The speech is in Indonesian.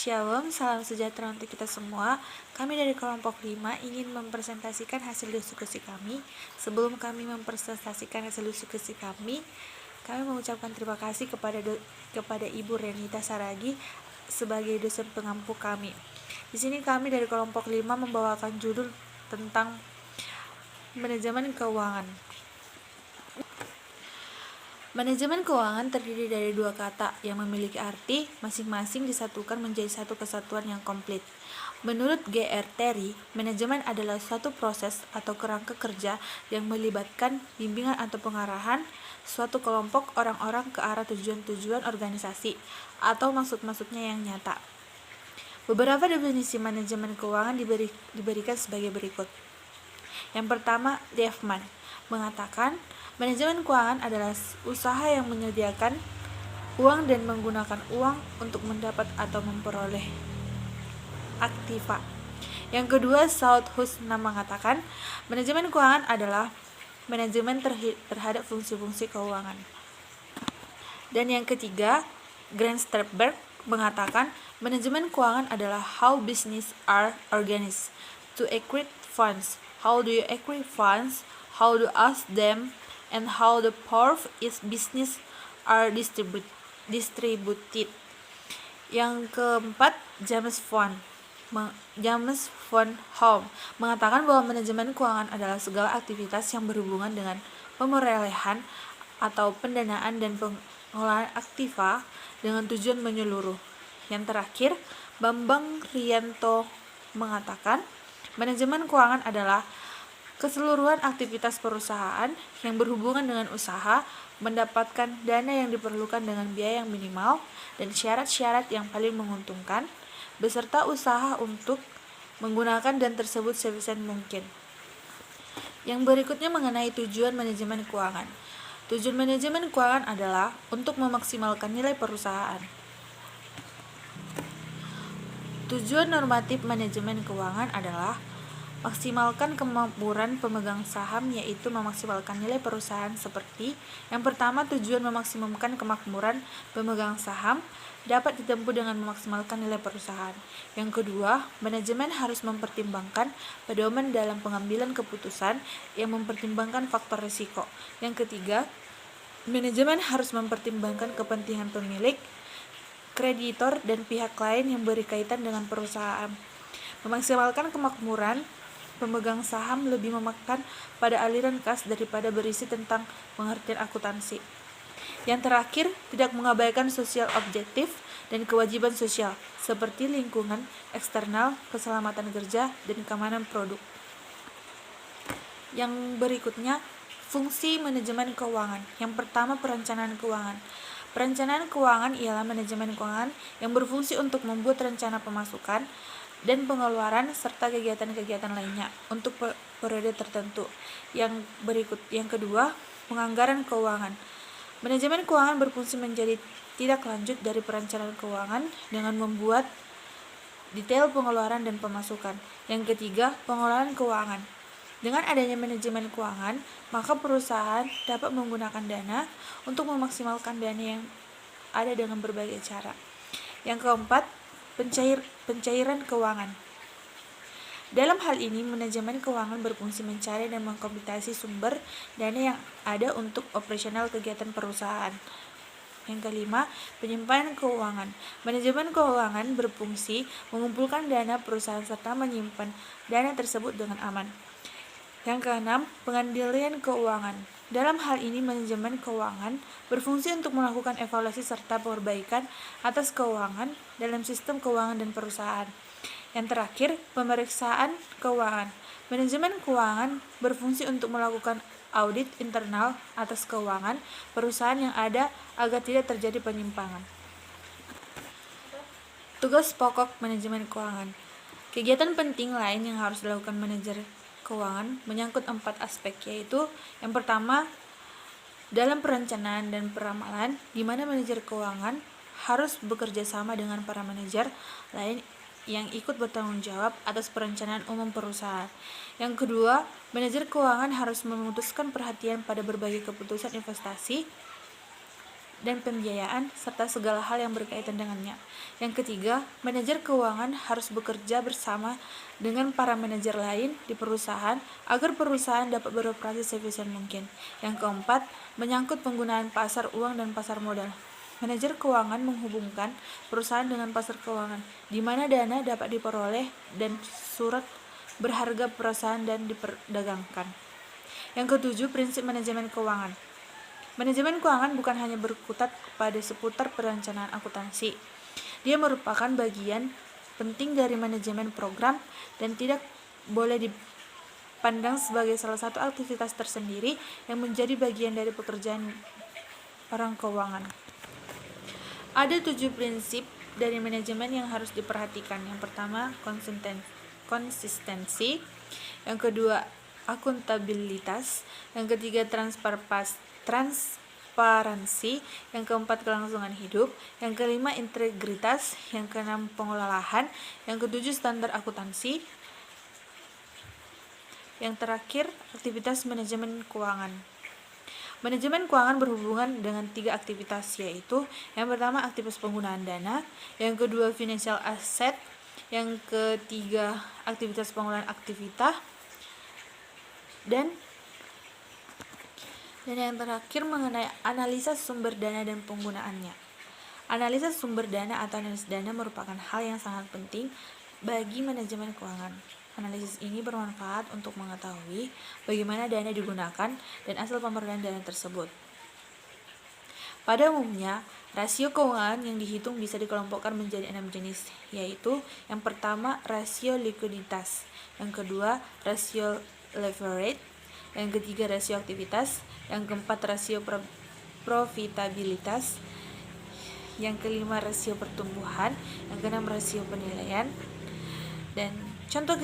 Shalom, salam sejahtera untuk kita semua. Kami dari kelompok 5 ingin mempresentasikan hasil diskusi kami. Sebelum kami mempresentasikan hasil diskusi kami mengucapkan terima kasih kepada Ibu Renita Saragi sebagai dosen pengampu kami. Di sini kami dari kelompok 5 membawakan judul tentang manajemen keuangan. Manajemen keuangan terdiri dari dua kata yang memiliki arti masing-masing disatukan menjadi satu kesatuan yang komplit. Menurut G.R. Terry, manajemen adalah suatu proses atau kerangka kerja yang melibatkan bimbingan atau pengarahan suatu kelompok orang-orang ke arah tujuan-tujuan organisasi atau maksud-maksudnya yang nyata. Beberapa definisi manajemen keuangan diberikan sebagai berikut. Yang pertama, Liefman mengatakan, manajemen keuangan adalah usaha yang menyediakan uang dan menggunakan uang untuk mendapat atau memperoleh aktiva. Yang kedua, South Husna mengatakan, manajemen keuangan adalah manajemen terhadap fungsi-fungsi keuangan. Dan yang ketiga, Grant Sternberg mengatakan, manajemen keuangan adalah how business are organized to accrete funds. How do you accrete funds? How do ask them? And how the power is business are distributed. Yang keempat, James von Home mengatakan bahwa manajemen keuangan adalah segala aktivitas yang berhubungan dengan pemerolehan atau pendanaan dan pengelolaan aktiva dengan tujuan menyeluruh. Yang terakhir, Bambang Rianto mengatakan, manajemen keuangan adalah keseluruhan aktivitas perusahaan yang berhubungan dengan usaha, mendapatkan dana yang diperlukan dengan biaya yang minimal dan syarat-syarat yang paling menguntungkan, beserta usaha untuk menggunakan dan tersebut sebisa mungkin. Yang berikutnya mengenai tujuan manajemen keuangan. Tujuan manajemen keuangan adalah untuk memaksimalkan nilai perusahaan. Tujuan normatif manajemen keuangan adalah maksimalkan kemakmuran pemegang saham, yaitu memaksimalkan nilai perusahaan seperti yang pertama, tujuan memaksimumkan kemakmuran pemegang saham dapat ditempuh dengan memaksimalkan nilai perusahaan. Yang kedua, manajemen harus mempertimbangkan pedoman dalam pengambilan keputusan yang mempertimbangkan faktor risiko. Yang ketiga, manajemen harus mempertimbangkan kepentingan pemilik, kreditor, dan pihak lain yang berkaitan dengan perusahaan. Memaksimalkan kemakmuran pemegang saham lebih memakan pada aliran kas daripada berisi tentang pengertian akuntansi. Yang terakhir, tidak mengabaikan sosial objektif dan kewajiban sosial seperti lingkungan eksternal, keselamatan kerja, dan keamanan produk. Yang berikutnya, fungsi manajemen keuangan. Yang pertama, perencanaan keuangan. Perencanaan keuangan ialah manajemen keuangan yang berfungsi untuk membuat rencana pemasukan dan pengeluaran serta kegiatan-kegiatan lainnya untuk periode tertentu. Yang kedua, penganggaran keuangan. Manajemen keuangan berfungsi menjadi tidak lanjut dari perencanaan keuangan dengan membuat detail pengeluaran dan pemasukan. Yang ketiga, pengelolaan keuangan. Dengan adanya manajemen keuangan, maka perusahaan dapat menggunakan dana untuk memaksimalkan dana yang ada dengan berbagai cara. Yang keempat, pencairan keuangan. Dalam hal ini, manajemen keuangan berfungsi mencari dan mengkomputasi sumber dana yang ada untuk operasional kegiatan perusahaan. Yang kelima, penyimpanan keuangan. Manajemen keuangan berfungsi mengumpulkan dana perusahaan serta menyimpan dana tersebut dengan aman. Yang keenam, pengendalian keuangan. Dalam hal ini, manajemen keuangan berfungsi untuk melakukan evaluasi serta perbaikan atas keuangan dalam sistem keuangan dan perusahaan. Yang terakhir, pemeriksaan keuangan. Manajemen keuangan berfungsi untuk melakukan audit internal atas keuangan perusahaan yang ada agar tidak terjadi penyimpangan. Tugas pokok manajemen keuangan. Kegiatan penting lain yang harus dilakukan manajer keuangan menyangkut 4 aspek, yaitu yang pertama, dalam perencanaan dan peramalan, di mana manajer keuangan harus bekerja sama dengan para manajer lain yang ikut bertanggung jawab atas perencanaan umum perusahaan. Yang kedua, manajer keuangan harus memutuskan perhatian pada berbagai keputusan investasi dan pembiayaan, serta segala hal yang berkaitan dengannya. Yang ketiga, manajer keuangan harus bekerja bersama dengan para manajer lain di perusahaan agar perusahaan dapat beroperasi seefisien mungkin. Yang keempat, menyangkut penggunaan pasar uang dan pasar modal. Manajer keuangan menghubungkan perusahaan dengan pasar keuangan, di mana dana dapat diperoleh dan surat berharga perusahaan dan diperdagangkan. Yang ketujuh, prinsip manajemen keuangan. Manajemen keuangan bukan hanya berkutat pada seputar perencanaan akuntansi. Dia merupakan bagian penting dari manajemen program dan tidak boleh dipandang sebagai salah satu aktivitas tersendiri yang menjadi bagian dari pekerjaan orang keuangan. Ada 7 prinsip dari manajemen yang harus diperhatikan. Yang pertama, konsistensi. Yang kedua, akuntabilitas. Yang ketiga, transparansi. Yang keempat, kelangsungan hidup. Yang kelima, integritas. Yang keenam, pengelolaan. Yang ketujuh, standar akuntansi. Yang terakhir, aktivitas manajemen keuangan. Manajemen keuangan berhubungan dengan 3 aktivitas, yaitu yang pertama, aktivitas penggunaan dana. Yang kedua, financial asset. Yang ketiga, aktivitas pengelolaan aktivitas. Dan yang terakhir, mengenai analisa sumber dana dan penggunaannya. Analisa sumber dana atau analisis dana merupakan hal yang sangat penting bagi manajemen keuangan. Analisis ini bermanfaat untuk mengetahui bagaimana dana digunakan dan asal pemerolehan dana tersebut. Pada umumnya, rasio keuangan yang dihitung bisa dikelompokkan menjadi 6 jenis, yaitu yang pertama, rasio likuiditas. Yang kedua, rasio leverage. Yang ketiga, rasio aktivitas. Yang keempat, rasio profitabilitas. Yang kelima, rasio pertumbuhan. Yang keenam, rasio penilaian. Dan contoh